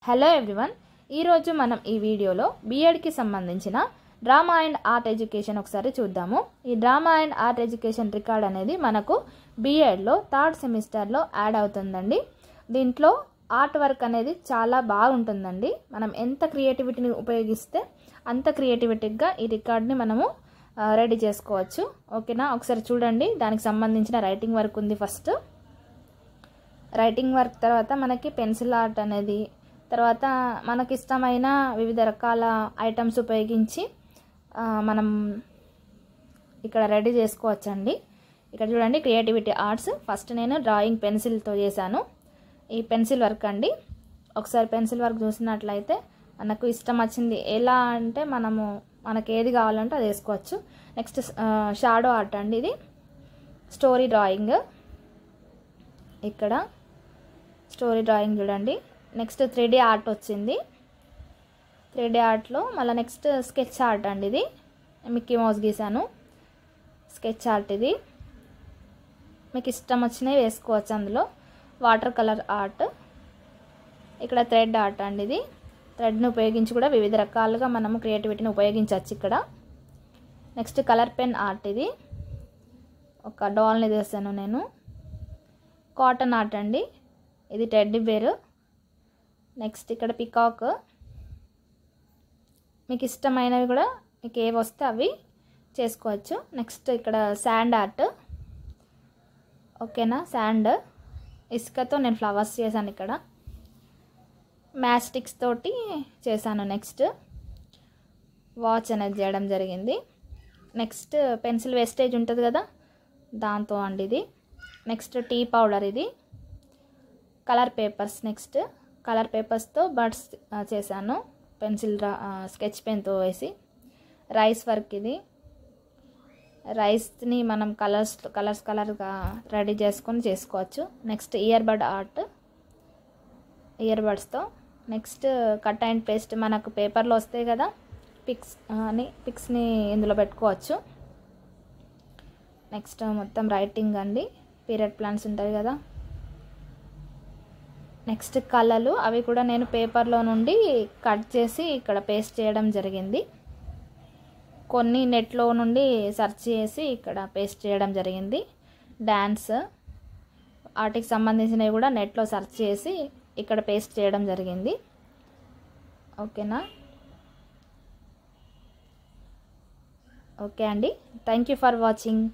Hello everyone, ఈరోజు మనం ఈ వీడియోలో బీఎడ్కి సంబంధించిన డ్రామా అండ్ ఆర్ట్ ఎడ్యుకేషన్ ఒకసారి చూద్దాము. ఈ drama and art education record అనేది మనకు బీఎడ్లో థర్డ్ సెమిస్టర్లో యాడ్ అవుతుందండి. దీంట్లో ఆర్ట్ వర్క్ అనేది చాలా బాగుంటుందండి. మనం ఎంత క్రియేటివిటీని ఉపయోగిస్తే అంత క్రియేటివిటీగా ఈ రికార్డ్ని మనము రెడీ చేసుకోవచ్చు. ఓకేనా, ఒకసారి చూడండి. దానికి సంబంధించిన రైటింగ్ వర్క్ ఉంది. ఫస్ట్ రైటింగ్ వర్క్, తర్వాత మనకి పెన్సిల్ ఆర్ట్ అనేది, తర్వాత మనకి ఇష్టమైన వివిధ రకాల ఐటమ్స్ ఉపయోగించి మనం ఇక్కడ రెడీ చేసుకోవచ్చండి. ఇక్కడ చూడండి, క్రియేటివిటీ ఆర్ట్స్. ఫస్ట్ నేను డ్రాయింగ్ పెన్సిల్తో చేశాను. ఈ పెన్సిల్ వర్క్ అండి. ఒకసారి పెన్సిల్ వర్క్ చూసినట్లయితే మనకు ఇష్టం వచ్చింది ఎలా అంటే మనకి ఏది కావాలంటే అది వేసుకోవచ్చు. నెక్స్ట్ షాడో ఆర్ట్ అండి. ఇది స్టోరీ డ్రాయింగ్. ఇక్కడ స్టోరీ డ్రాయింగ్ చూడండి. నెక్స్ట్ 3D ఆర్ట్ వచ్చింది. 3D ఆర్ట్లో మళ్ళీ నెక్స్ట్ స్కెచ్ ఆర్ట్ అండి. ఇది మిక్కీ మౌస్ గీసాను. స్కెచ్ ఆర్ట్ ఇది మీకు ఇష్టం వచ్చినవి వేసుకోవచ్చు. అందులో వాటర్ కలర్ ఆర్ట్. ఇక్కడ థ్రెడ్ ఆర్ట్ అండి. ఇది థ్రెడ్ని ఉపయోగించి కూడా వివిధ రకాలుగా మనము క్రియేటివిటీని ఉపయోగించవచ్చు ఇక్కడ. Next colour pen art. ఇది ఒక డాల్ని వేసాను నేను. కాటన్ ఆర్ట్ అండి. ఇది టెడ్డీ బేర్. నెక్స్ట్ ఇక్కడ పికాక్. మీకు ఇష్టమైనవి కూడా మీకు ఏవి వస్తే అవి చేసుకోవచ్చు. నెక్స్ట్ ఇక్కడ శాండ్ ఆర్ట్. ఓకేనా, శాండ్ ఇసుకతో నేను ఫ్లవర్స్ చేశాను. ఇక్కడ మ్యాచ్ స్టిక్స్ తోటి చేశాను. నెక్స్ట్ వాచ్ అనేది చేయడం జరిగింది. నెక్స్ట్ పెన్సిల్ వేస్టేజ్ ఉంటుంది కదా, దాంతో అండి ఇది. Next tea powder. ఇది కలర్ పేపర్స్. నెక్స్ట్ కలర్ పేపర్స్తో బర్డ్స్ చేశాను పెన్సిల్ స్కెచ్ పెన్తో వేసి. Rice work. ఇది రైస్ని మనం కలర్గా రెడీ చేసుకొని చేసుకోవచ్చు. Next ear bud art, ear బడ్స్తో. Next cut and paste. మనకు పేపర్లో వస్తాయి కదా పిక్స్ని ఇందులో పెట్టుకోవచ్చు. నెక్స్ట్ మొత్తం రైటింగ్ అండి. పీరియడ్ ప్లాన్స్ ఉంటాయి కదా. నెక్స్ట్ కళలు, అవి కూడా నేను పేపర్లో నుండి కట్ చేసి ఇక్కడ పేస్ట్ చేయడం జరిగింది. కొన్ని నెట్లో నుండి సెర్చ్ చేసి ఇక్కడ పేస్ట్ చేయడం జరిగింది. డ్యాన్స్, వాటికి సంబంధించినవి కూడా నెట్లో సెర్చ్ చేసి ఇక్కడ పేస్ట్ చేయడం జరిగింది. ఓకేనా, ఓకే అండి. Thank you for watching.